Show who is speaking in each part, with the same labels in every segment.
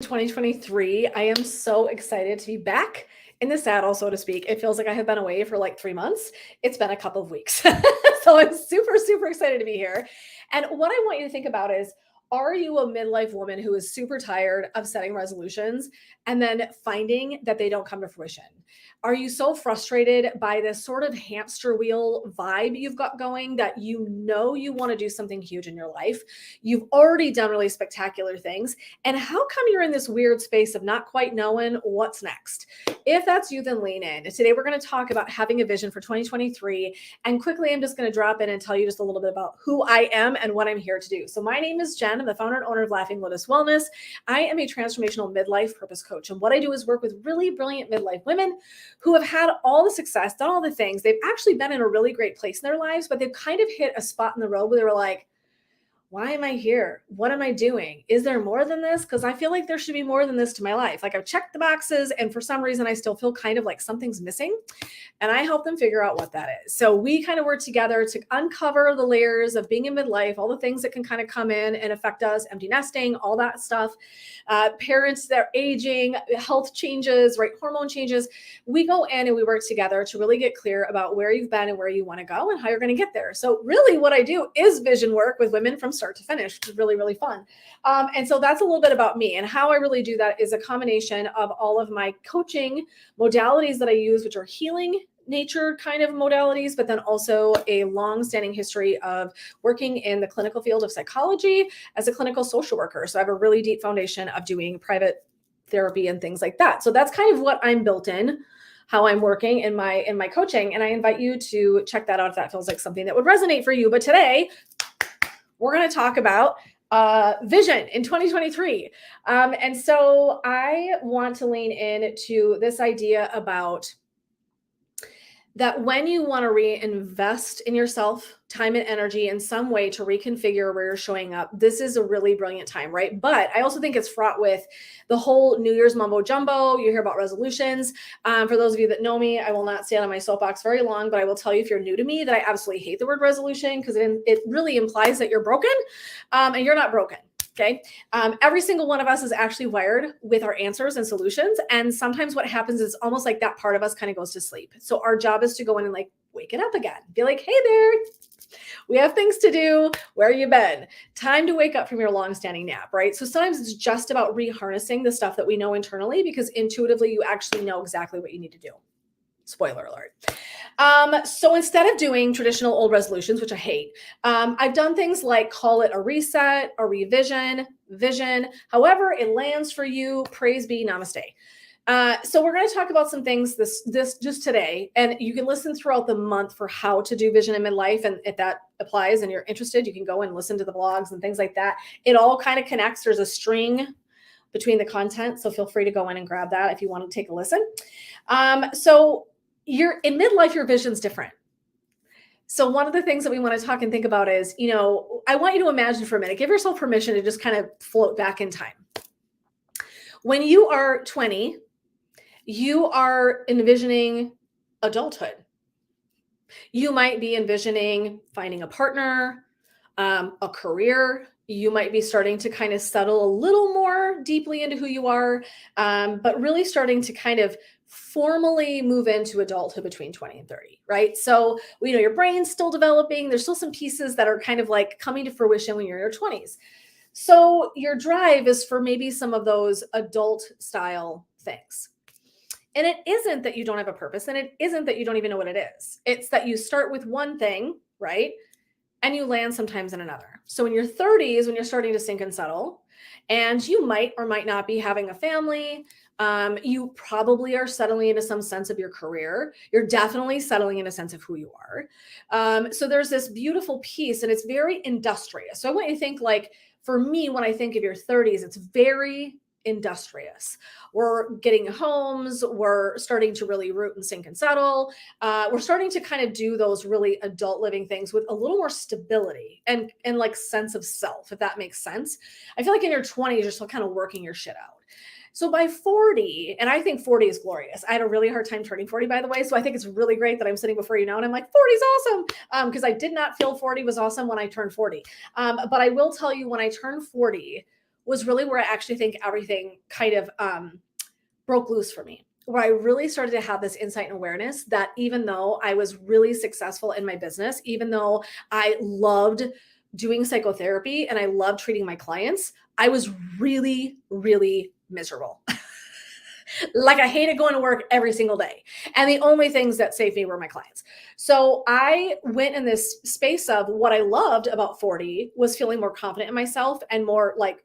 Speaker 1: 2023. I am so excited to be back in the saddle, so to speak. It feels like I have been away for like 3 months. It's been a couple of weeks. So I'm super excited to be here. And what I want you to think about is, are you a midlife woman who is super tired of setting resolutions and then finding that they don't come to fruition? Are you so frustrated by this sort of hamster wheel vibe you've got going that you know you want to do something huge in your life? You've already done really spectacular things. And how come you're in this weird space of not quite knowing what's next? If that's you, then lean in. Today, we're going to talk about having a vision for 2023. And quickly, I'm just going to drop in and tell you just a little bit about who I am and what I'm here to do. So my name is Jen. I'm the founder and owner of Laughing Lotus Wellness. I am a transformational midlife purpose coach. And what I do is work with really brilliant midlife women who have had all the success, done all the things. They've actually been in a really great place in their lives, but they've kind of hit a spot in the road where they were like, why am I here? What am I doing? Is there more than this? Because I feel like there should be more than this to my life. Like I've checked the boxes and for some reason I still feel kind of like something's missing. And I help them figure out what that is. So we kind of work together to uncover the layers of being in midlife, all the things that can kind of come in and affect us, empty nesting, all that stuff. Parents that are aging, health changes, right? Hormone changes. We go in and we work together to really get clear about where you've been and where you want to go and how you're going to get there. So really what I do is vision work with women from start to finish, which is really fun. And so that's a little bit about me, and how I really do that is a combination of all of my coaching modalities that I use, which are healing nature kind of modalities, but then also a long-standing history of working in the clinical field of psychology as a clinical social worker. So I have a really deep foundation of doing private therapy and things like that. So that's kind of what I'm built in, how I'm working in my coaching. And I invite you to check that out if that feels like something that would resonate for you. But today, we're going to talk about vision in 2023. And so I want to lean into this idea about that when you want to reinvest in yourself, time and energy in some way to reconfigure where you're showing up, this is a really brilliant time, right? But I also think it's fraught with the whole New Year's mumbo jumbo. You hear about resolutions. For those of you that know me, I will not stand on my soapbox very long, but I will tell you if you're new to me that I absolutely hate the word resolution because it really implies that you're broken, and you're not broken. Okay. Every single one of us is actually wired with our answers and solutions. And sometimes what happens is almost like that part of us kind of goes to sleep. So our job is to go in and like wake it up again. Be like, hey there, we have things to do. Where you been? Time to wake up from your long-standing nap, right? So sometimes it's just about reharnessing the stuff that we know internally because intuitively you actually know exactly what you need to do. Spoiler alert. So instead of doing traditional old resolutions, which I hate, I've done things like call it a reset, a revision, vision, however it lands for you, praise be, namaste. So we're going to talk about some things this just today, and you can listen throughout the month for how to do vision in midlife. And if that applies and you're interested, you can go and listen to the blogs and things like that. It all kind of connects. There's a string between the content. So feel free to go in and grab that if you want to take a listen. So you're in midlife, your vision's different. So one of the things that we want to talk and think about is, I want you to imagine for a minute, give yourself permission to just kind of float back in time. When you are 20, you are envisioning adulthood. You might be envisioning finding a partner, a career. You might be starting to kind of settle a little more deeply into who you are, but really starting to kind of formally move into adulthood between 20 and 30, right? So we know your brain's still developing. There's still some pieces that are kind of like coming to fruition when you're in your 20s. So your drive is for maybe some of those adult style things. And it isn't that you don't have a purpose, and it isn't that you don't even know what it is. It's that you start with one thing, right? And you land sometimes in another. So in your 30s, when you're starting to sink and settle, and you might or might not be having a family, you probably are settling into some sense of your career. You're definitely settling in a sense of who you are. So there's this beautiful piece, and it's very industrious. So I want you to think like, for me, when I think of your 30s, it's very industrious. We're getting homes. We're starting to really root and sink and settle. We're starting to kind of do those really adult living things with a little more stability and like sense of self, if that makes sense. I feel like in your 20s, you're still kind of working your shit out. So by 40, and I think 40 is glorious. I had a really hard time turning 40, by the way. So I think it's really great that I'm sitting before you now. And I'm like, 40 is awesome. Because I did not feel 40 was awesome when I turned 40. But I will tell you, when I turned 40, was really where I actually think everything kind of broke loose for me, where I really started to have this insight and awareness that even though I was really successful in my business, even though I loved doing psychotherapy and I loved treating my clients, I was really, really miserable. Like I hated going to work every single day. And the only things that saved me were my clients. So I went in this space of what I loved about 40 was feeling more confident in myself and more like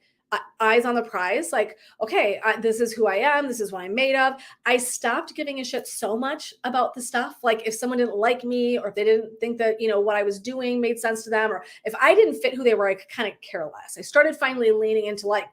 Speaker 1: eyes on the prize. Like, okay, this is who I am. This is what I'm made of. I stopped giving a shit so much about the stuff. Like if someone didn't like me or if they didn't think that, what I was doing made sense to them, or if I didn't fit who they were, I could kind of care less. I started finally leaning into like,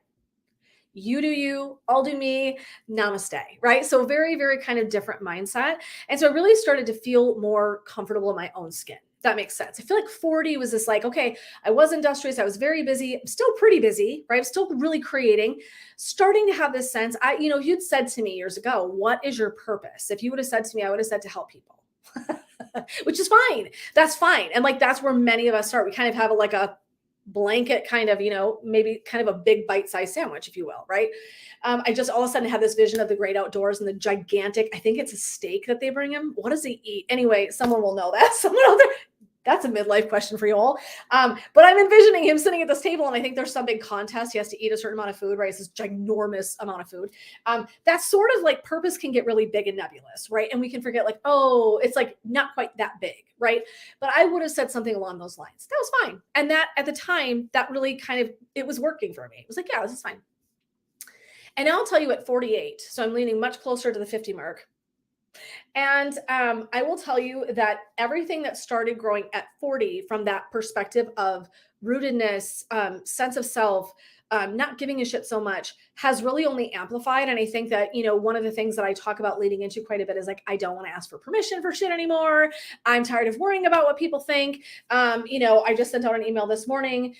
Speaker 1: you do you, I'll do me, namaste, right? So very, very kind of different mindset. And so I really started to feel more comfortable in my own skin. That makes sense. I feel like 40 was this like, okay, I was industrious. I was very busy. I'm still pretty busy, right? I'm still really creating, starting to have this sense. If you'd said to me years ago, what is your purpose? If you would have said to me, I would have said to help people, which is fine. That's fine. And like, that's where many of us start. We kind of have a blanket kind of, maybe kind of a big bite-sized sandwich, if you will, right? I just all of a sudden had this vision of the great outdoors and the gigantic, I think it's a steak that they bring him. What does he eat? Anyway, someone will know that. Someone out there. That's a midlife question for you all. But I'm envisioning him sitting at this table, and I think there's some big contest. He has to eat a certain amount of food, right? It's this ginormous amount of food. That sort of like purpose can get really big and nebulous, right? And we can forget like, oh, it's like not quite that big, right? But I would have said something along those lines. That was fine. And that at the time, that really kind of, it was working for me. It was like, yeah, this is fine. And now I'll tell you at 48, so I'm leaning much closer to the 50 mark. And I will tell you that everything that started growing at 40 from that perspective of rootedness, sense of self, not giving a shit so much has really only amplified. And I think that, one of the things that I talk about leading into quite a bit is like, I don't want to ask for permission for shit anymore. I'm tired of worrying about what people think. I just sent out an email this morning,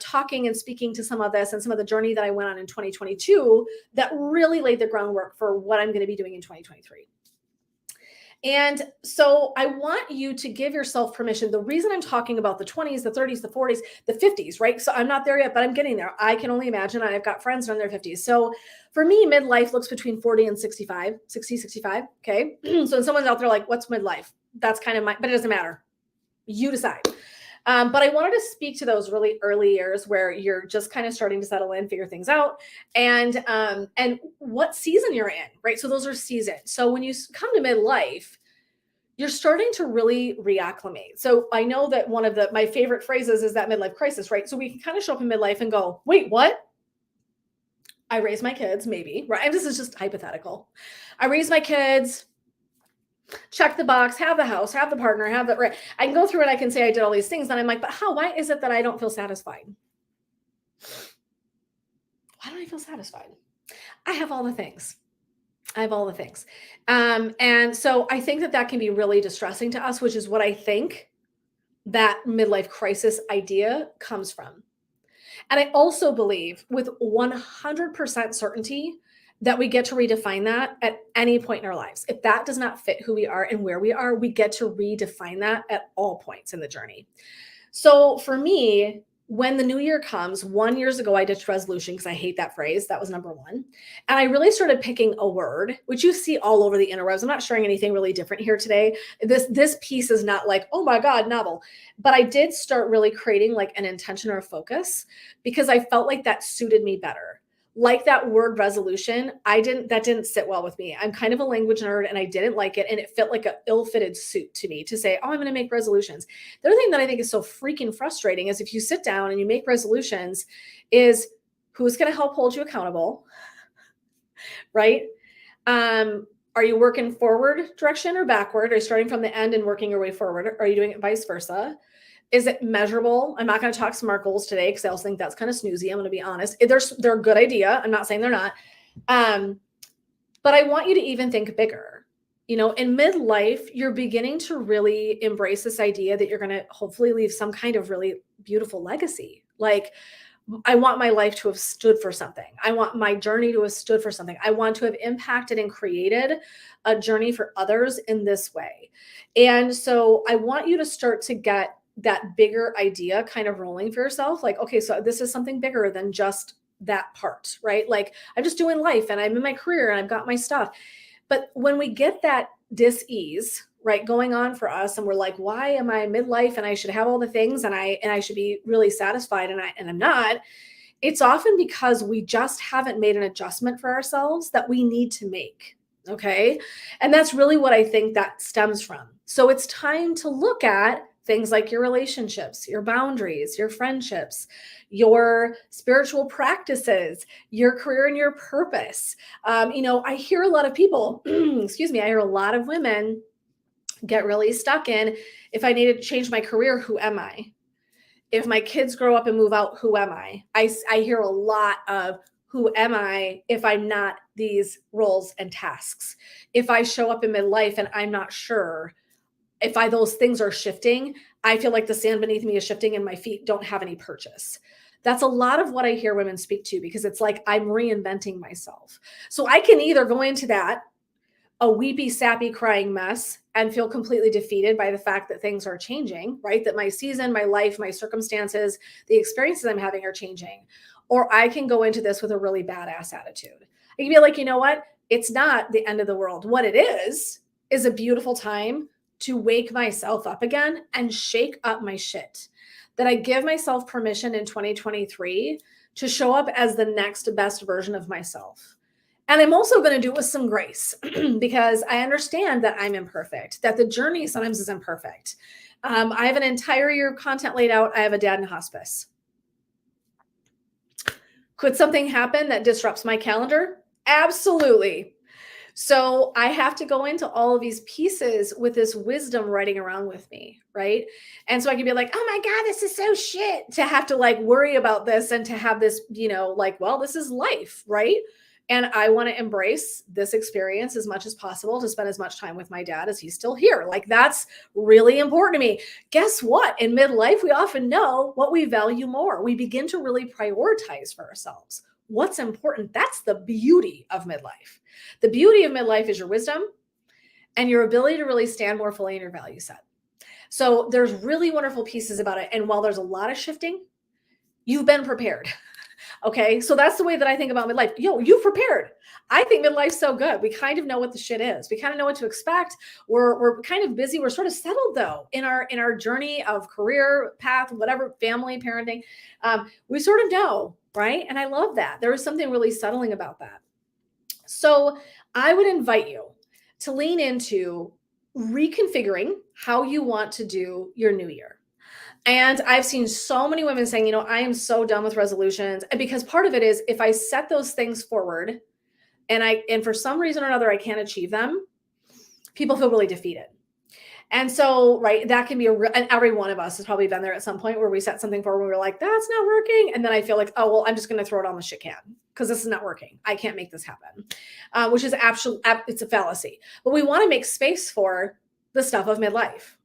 Speaker 1: talking and speaking to some of this and some of the journey that I went on in 2022 that really laid the groundwork for what I'm going to be doing in 2023. And so I want you to give yourself permission. The reason I'm talking about the 20s, the 30s, the 40s, the 50s, right? So I'm not there yet, but I'm getting there. I can only imagine. I've got friends in their 50s. So for me, midlife looks between 40 and 65, 60, 65. Okay. So when someone's out there like, what's midlife? That's kind of but it doesn't matter. You decide. But I wanted to speak to those really early years where you're just kind of starting to settle in, figure things out, and what season you're in, right? So those are seasons. So when you come to midlife, you're starting to really reacclimate. So I know that one of my favorite phrases is that midlife crisis, right? So we can kind of show up in midlife and go, wait, what? I raised my kids, maybe, right? And this is just hypothetical. I raised my kids, check the box, have the house, have the partner, have the right. I can go through and I can say I did all these things. And I'm like, but why is it that I don't feel satisfied? Why don't I feel satisfied? I have all the things. And so I think that can be really distressing to us, which is what I think that midlife crisis idea comes from. And I also believe with 100% certainty that we get to redefine that at any point in our lives. If that does not fit who we are and where we are, we get to redefine that at all points in the journey. So for me, when the new year comes, 1 year ago, I ditched resolution because I hate that phrase. That was number one. And I really started picking a word, which you see all over the interwebs. I'm not sharing anything really different here today. This piece is not like, oh my God, novel. But I did start really creating like an intention or a focus because I felt like that suited me better. Like that word resolution, that didn't sit well with me. I'm kind of a language nerd and I didn't like it. And it felt like an ill-fitted suit to me to say, oh, I'm going to make resolutions. The other thing that I think is so freaking frustrating is if you sit down and you make resolutions is who's going to help hold you accountable, right? Are you working forward direction or backward? Are you starting from the end and working your way forward? Or are you doing it vice versa? Is it measurable? I'm not going to talk SMART goals today because I also think that's kind of snoozy. I'm going to be honest. They're a good idea. I'm not saying they're not. But I want you to even think bigger. In midlife, you're beginning to really embrace this idea that you're going to hopefully leave some kind of really beautiful legacy. Like, I want my life to have stood for something. I want my journey to have stood for something. I want to have impacted and created a journey for others in this way. And so I want you to start to get that bigger idea kind of rolling for yourself. Like, okay, so this is something bigger than just that part, right? Like I'm just doing life and I'm in my career and I've got my stuff. But when we get that dis-ease, right, going on for us, and we're like, why am I midlife and I should have all the things and I should be really satisfied and I'm not, it's often because we just haven't made an adjustment for ourselves that we need to make. Okay. And that's really what I think that stems from. So it's time to look at things like your relationships, your boundaries, your friendships, your spiritual practices, your career and your purpose. I hear a lot of people, excuse me, I hear a lot of women get really stuck in, if I needed to change my career, who am I? If my kids grow up and move out, who am I? I hear a lot of, who am I if I'm not these roles and tasks? If I show up in midlife and I'm not sure if those things are shifting, I feel like the sand beneath me is shifting and my feet don't have any purchase. That's a lot of what I hear women speak to, because it's like I'm reinventing myself. So I can either go into that a weepy, sappy, crying mess and feel completely defeated by the fact that things are changing, right? That my season, my life, my circumstances, the experiences I'm having are changing. Or I can go into this with a really badass attitude. I can be like, you know what? It's not the end of the world. What it is a beautiful time to wake myself up again and shake up my shit. That I give myself permission in 2023 to show up as the next best version of myself. And I'm also going to do it with some grace because I understand that I'm imperfect, that the journey sometimes is imperfect. I have an entire year of content laid out. I have a dad in hospice. Could something happen that disrupts my calendar? Absolutely. So I have to go into all of these pieces with this wisdom riding around with me, right? And so I can be like, oh my God, this is so shit, to have to like worry about this and to have this, like, well, this is life, right? And I want to embrace this experience as much as possible, to spend as much time with my dad as he's still here. Like, that's really important to me. Guess what? In midlife, we often know what we value more. We begin to really prioritize for ourselves what's important. That's the beauty of midlife. The beauty of midlife is your wisdom and your ability to really stand more fully in your value set. So there's really wonderful pieces about it. And while there's a lot of shifting, you've been prepared. Okay. So that's the way that I think about midlife. You've prepared. I think midlife's so good. We kind of know what the shit is. We kind of know what to expect. We're kind of busy. We're sort of settled though in our journey of career path, whatever, family, parenting. We sort of know, right? And I love that. There is something really settling about that. So I would invite you to lean into reconfiguring how you want to do your new year. And I've seen so many women saying, I am so done with resolutions. And because part of it is, if I set those things forward and for some reason or another, I can't achieve them, people feel really defeated. And so, right, that can be and every one of us has probably been there at some point where we set something forward and we were like, that's not working. And then I feel like, oh, well, I'm just going to throw it on the shit can because this is not working. I can't make this happen, which is it's a fallacy. But we want to make space for the stuff of midlife.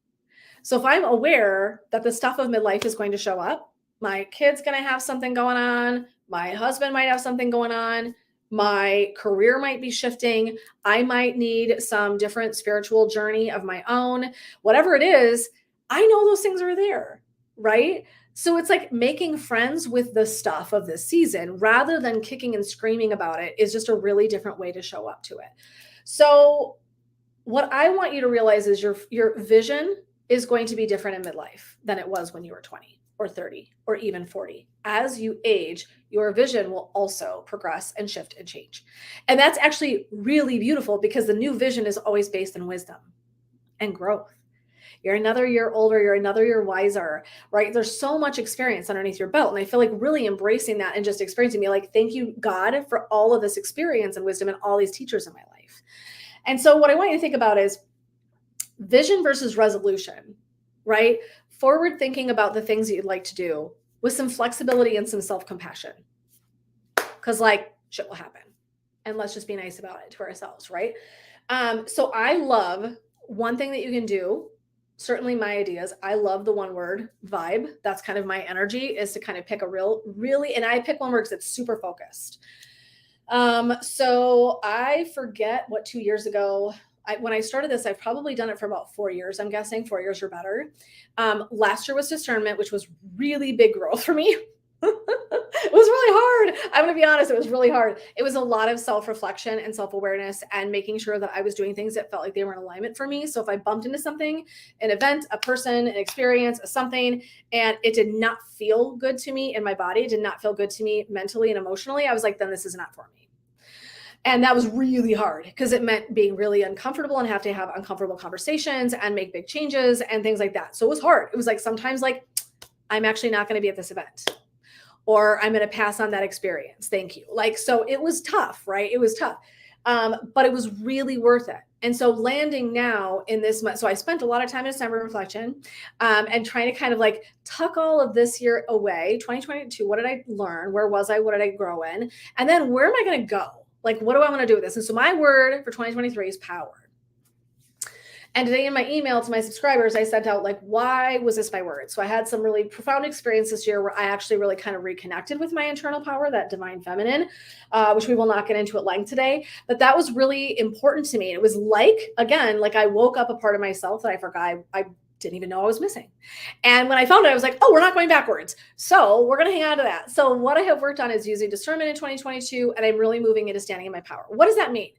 Speaker 1: So if I'm aware that the stuff of midlife is going to show up, my kid's going to have something going on, my husband might have something going on, my career might be shifting, I might need some different spiritual journey of my own, whatever it is, I know those things are there, right? So it's like making friends with the stuff of this season rather than kicking and screaming about it is just a really different way to show up to it. So what I want you to realize is your vision is going to be different in midlife than it was when you were 20 or 30 or even 40. As you age, your vision will also progress and shift and change. And that's actually really beautiful because the new vision is always based in wisdom and growth. You're another year older, you're another year wiser, right? There's so much experience underneath your belt. And I feel like really embracing that and just experiencing me, like, thank you, God, for all of this experience and wisdom and all these teachers in my life. And so what I want you to think about is vision versus resolution, right? Forward thinking about the things that you'd like to do with some flexibility and some self-compassion. Because like shit will happen. And let's just be nice about it to ourselves, right? So I love one thing that you can do. Certainly my ideas. I love the one word vibe. That's kind of my energy, is to kind of pick a really, and I pick one word because it's super focused. So I forget what 2 years ago, when I started this, I've probably done it for about 4 years. I'm guessing 4 years or better. Last year was discernment, which was really big growth for me. It was really hard. I'm going to be honest. It was really hard. It was a lot of self-reflection and self-awareness and making sure that I was doing things that felt like they were in alignment for me. So if I bumped into something, an event, a person, an experience, something, and it did not feel good to me in my body, it did not feel good to me mentally and emotionally, I was like, then this is not for me. And that was really hard because it meant being really uncomfortable and have to have uncomfortable conversations and make big changes and things like that. So it was hard. It was like sometimes like, I'm actually not going to be at this event, or I'm going to pass on that experience. Thank you. Like, so it was tough, right? It was tough. But it was really worth it. And so landing now in this month, so I spent a lot of time in December reflection and trying to kind of like tuck all of this year away. 2022, what did I learn? Where was I? What did I grow in? And then where am I going to go? Like, what do I want to do with this? And so my word for 2023 is power. And today in my email to my subscribers, I sent out like, why was this my word? So I had some really profound experience this year where I actually really kind of reconnected with my internal power, that divine feminine, which we will not get into at length today. But that was really important to me. It was like, again, like I woke up a part of myself that I forgot I didn't even know I was missing. And when I found it, I was like, oh, we're not going backwards. So we're going to hang on to that. So what I have worked on is using discernment in 2022, and I'm really moving into standing in my power. What does that mean?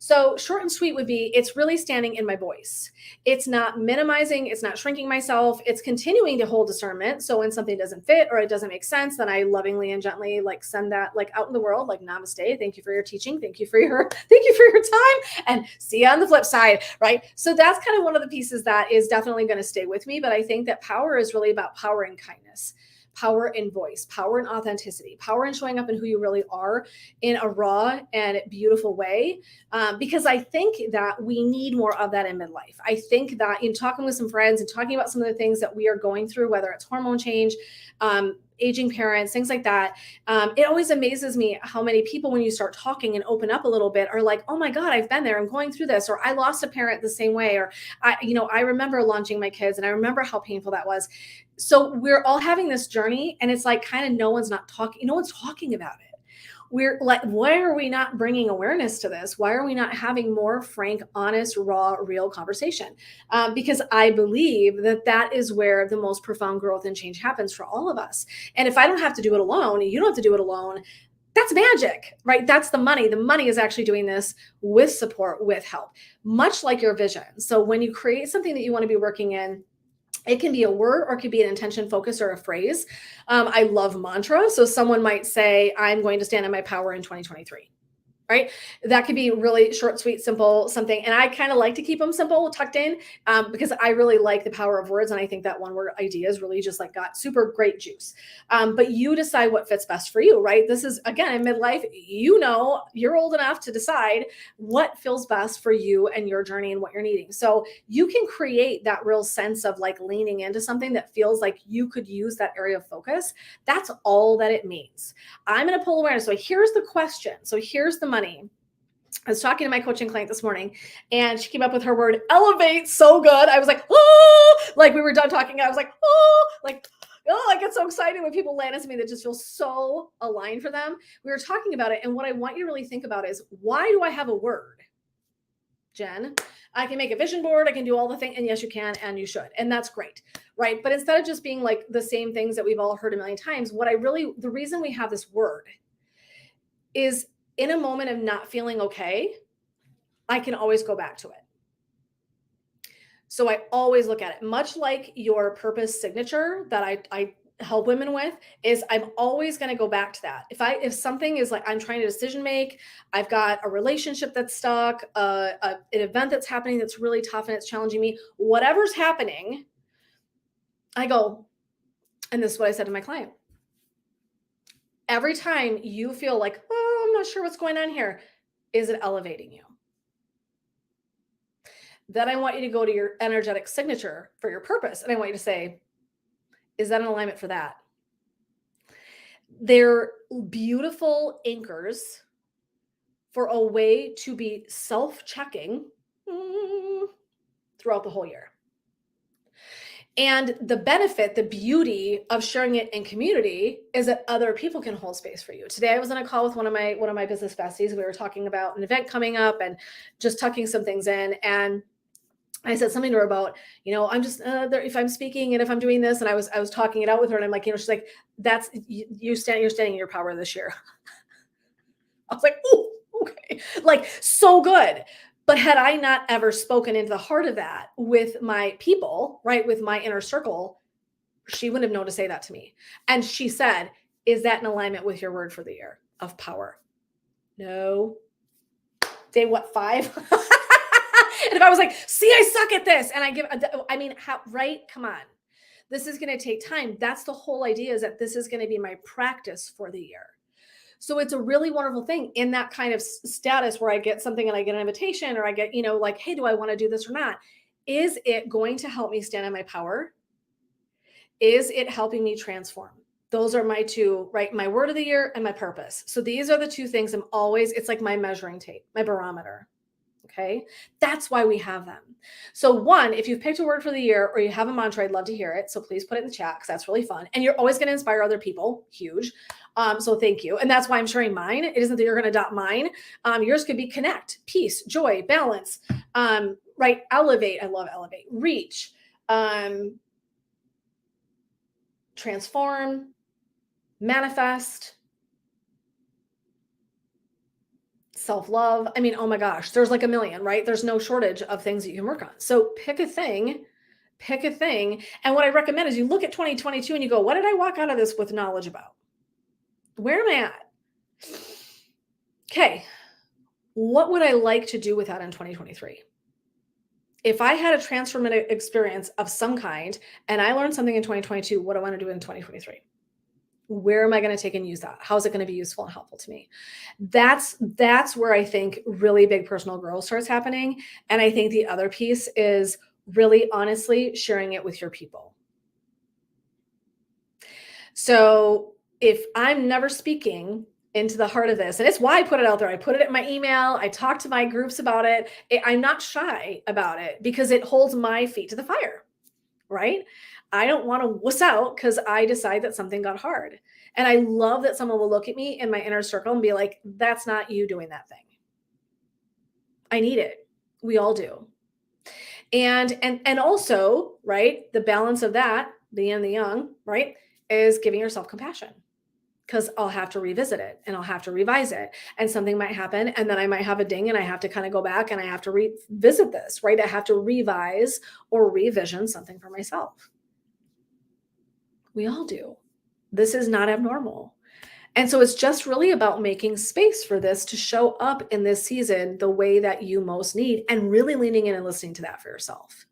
Speaker 1: So short and sweet would be, it's really standing in my voice. It's not minimizing, it's not shrinking myself. It's continuing to hold discernment. So when something doesn't fit or it doesn't make sense, then I lovingly and gently like send that like out in the world, like namaste. Thank you for your teaching. Thank you for your time, and see you on the flip side. Right. So that's kind of one of the pieces that is definitely going to stay with me. But I think that power is really about power and kindness. Power in voice, power in authenticity, power in showing up in who you really are in a raw and beautiful way. Because I think that we need more of that in midlife. I think that in talking with some friends and talking about some of the things that we are going through, whether it's hormone change, aging parents, things like that. It always amazes me how many people, when you start talking and open up a little bit, are like, oh my God, I've been there. I'm going through this, or I lost a parent the same way, or I remember launching my kids and I remember how painful that was. So we're all having this journey, and it's like kind of no one's talking about it. We're like, why are we not bringing awareness to this? Why are we not having more frank, honest, raw, real conversation? Because I believe that that is where the most profound growth and change happens for all of us. And if I don't have to do it alone, you don't have to do it alone. That's magic, right? That's the money. The money is actually doing this with support, with help, much like your vision. So when you create something that you want to be working in, it can be a word or it could be an intention, focus, or a phrase. I love mantra. So someone might say, I'm going to stand in my power in 2023. Right? That could be really short, sweet, simple, something. And I kind of like to keep them simple, tucked in, because I really like the power of words. And I think that one word ideas really just like got super great juice. But you decide what fits best for you, right? This is, again, in midlife, you're old enough to decide what feels best for you and your journey and what you're needing. So you can create that real sense of like leaning into something that feels like you could use that area of focus. That's all that it means. I'm going to pull awareness. So here's the question. So here's the money. I was talking to my coaching client this morning, and she came up with her word elevate so good. I was like, oh, like we were done talking. I was like, oh, I get so excited when people land into me that just feels so aligned for them. We were talking about it. And what I want you to really think about is, why do I have a word? Jen, I can make a vision board. I can do all the things. And yes, you can, and you should. And that's great. Right. But instead of just being like the same things that we've all heard a million times, the reason we have this word is, in a moment of not feeling okay, I can always go back to it. So I always look at it, much like your purpose signature that I help women with, is I'm always going to go back to that. If something is like, I'm trying to decision make, I've got a relationship that's stuck, an event that's happening that's really tough and it's challenging me, whatever's happening, I go, and this is what I said to my client. Every time you feel like, oh, I'm not sure what's going on here, is it elevating you? Then I want you to go to your energetic signature for your purpose. And I want you to say, is that an alignment for that? They're beautiful anchors for a way to be self-checking throughout the whole year. And the benefit, the beauty of sharing it in community is that other people can hold space for you. Today, I was on a call with one of my business besties. We were talking about an event coming up and just tucking some things in. And I said something to her about, I'm just there, if I'm speaking and if I'm doing this, and I was talking it out with her, and I'm like, she's like, that's you're standing in your power this year. I was like, oh, okay, like so good. But had I not ever spoken into the heart of that with my people, right, with my inner circle, she wouldn't have known to say that to me. And she said, is that in alignment with your word for the year of power? No. Day what, 5? And if I was like, see, I suck at this, and how, right? Come on. This is going to take time. That's the whole idea, is that this is going to be my practice for the year. So it's a really wonderful thing in that kind of status where I get something and I get an invitation, or I get, like, hey, do I want to do this or not? Is it going to help me stand in my power? Is it helping me transform? Those are my two, right? My word of the year and my purpose. So these are the two things it's like my measuring tape, my barometer. Okay. That's why we have them. So one, if you've picked a word for the year or you have a mantra, I'd love to hear it. So please put it in the chat, because that's really fun. And you're always going to inspire other people. Huge. So thank you. And that's why I'm sharing mine. It isn't that you're going to adopt mine. Yours could be connect, peace, joy, balance, right? Elevate. I love elevate, reach, transform, manifest, self-love. I mean, oh my gosh, there's like a million, right? There's no shortage of things that you can work on. So pick a thing. And what I recommend is you look at 2022 and you go, what did I walk out of this with knowledge about? Where am I at? Okay. What would I like to do with that in 2023? If I had a transformative experience of some kind and I learned something in 2022, what do I want to do in 2023? Where am I going to take and use that? How is it going to be useful and helpful to me? That's where I think really big personal growth starts happening. And I think the other piece is really honestly sharing it with your people. So if I'm never speaking into the heart of this, and it's why I put it out there. I put it in my email. I talk to my groups about it. I'm not shy about it because it holds my feet to the fire, right? I don't want to wuss out because I decide that something got hard. And I love that someone will look at me in my inner circle and be like, that's not you doing that thing. I need it. We all do. And also, right, the balance of that, the yin and the yang, right, is giving yourself compassion. Because I'll have to revisit it and I'll have to revise it, and something might happen, and then I might have a ding and I have to kind of go back and I have to revisit this, right? I have to revise or revision something for myself. We all do. This is not abnormal. And so it's just really about making space for this to show up in this season the way that you most need, and really leaning in and listening to that for yourself.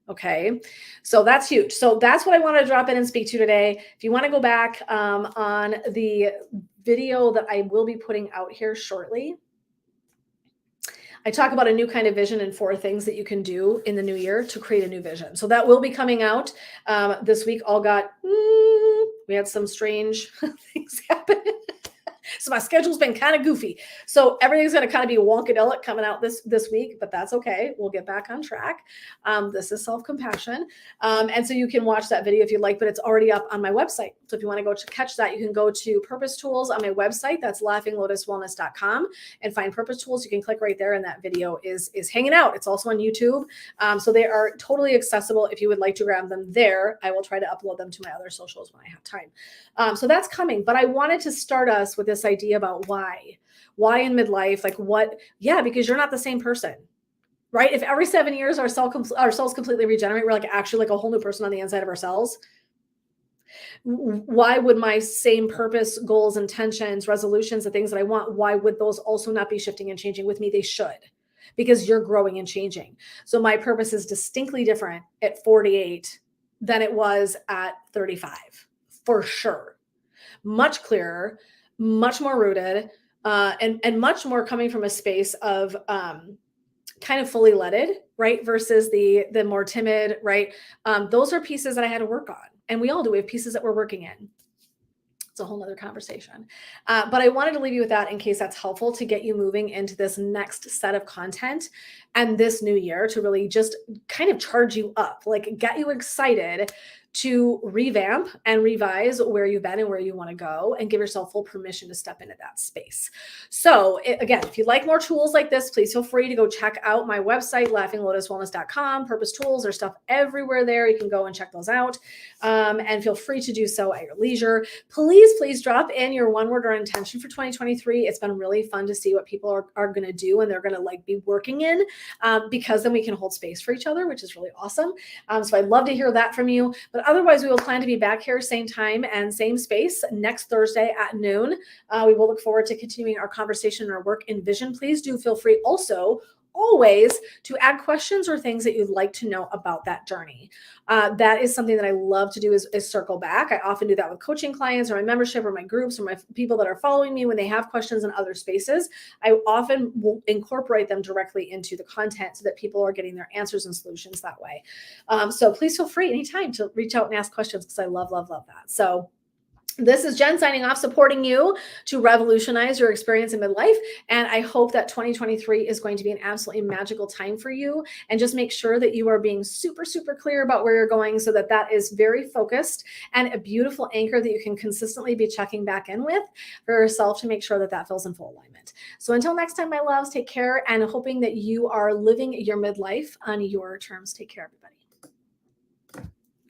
Speaker 1: Okay. So that's huge. So that's what I want to drop in and speak to today. If you want to go back on the video that I will be putting out here shortly, I talk about a new kind of vision and 4 things that you can do in the new year to create a new vision. So that will be coming out this week. We had some strange things happen. So my schedule's been kind of goofy. So everything's going to kind of be wonkadelic coming out this week, but that's okay. We'll get back on track. This is self-compassion. And so you can watch that video if you'd like, but it's already up on my website. So if you want to go to catch that, you can go to Purpose Tools on my website. That's laughinglotuswellness.com, and find Purpose Tools. You can click right there, and that video is hanging out. It's also on YouTube. So they are totally accessible if you would like to grab them there. I will try to upload them to my other socials when I have time. So that's coming. But I wanted to start us with this idea about why in midlife, like what? Yeah, because you're not the same person, right? If every 7 years our cells completely regenerate, we're like actually like a whole new person on the inside of ourselves. Why would my same purpose, goals, intentions, resolutions, the things that I want, why would those also not be shifting and changing with me? They should, because you're growing and changing. So my purpose is distinctly different at 48 than it was at 35, for sure. Much clearer, much more rooted, and much more coming from a space of kind of fully leaded, right? Versus the more timid, right? Those are pieces that I had to work on. And we all do. We have pieces that we're working in. It's a whole nother conversation. But I wanted to leave you with that in case that's helpful to get you moving into this next set of content and this new year, to really just kind of charge you up, like get you excited to revamp and revise where you've been and where you want to go, and give yourself full permission to step into that space. So again, if you'd like more tools like this, please feel free to go check out my website, laughinglotuswellness.com. Purpose tools, there's stuff everywhere there. You can go and check those out, and feel free to do so at your leisure. Please drop in your one word or intention for 2023. It's been really fun to see what people are going to do and they're going to like be working in, because then we can hold space for each other, which is really awesome. So I'd love to hear that from you. But otherwise, we will plan to be back here same time and same space next Thursday at noon. We will look forward to continuing our conversation and our work in vision. Please do feel free also always to add questions or things that you'd like to know about that journey. That is something that I love to do is circle back. I often do that with coaching clients or my membership or my groups or my people that are following me when they have questions in other spaces. I often will incorporate them directly into the content so that people are getting their answers and solutions that way. So please feel free anytime to reach out and ask questions, because I love that. So this is Jen signing off, supporting you to revolutionize your experience in midlife. And I hope that 2023 is going to be an absolutely magical time for you. And just make sure that you are being super clear about where you're going, so that that is very focused and a beautiful anchor that you can consistently be checking back in with for yourself to make sure that that feels in full alignment. So until next time, my loves, take care, and hoping that you are living your midlife on your terms. Take care, everybody.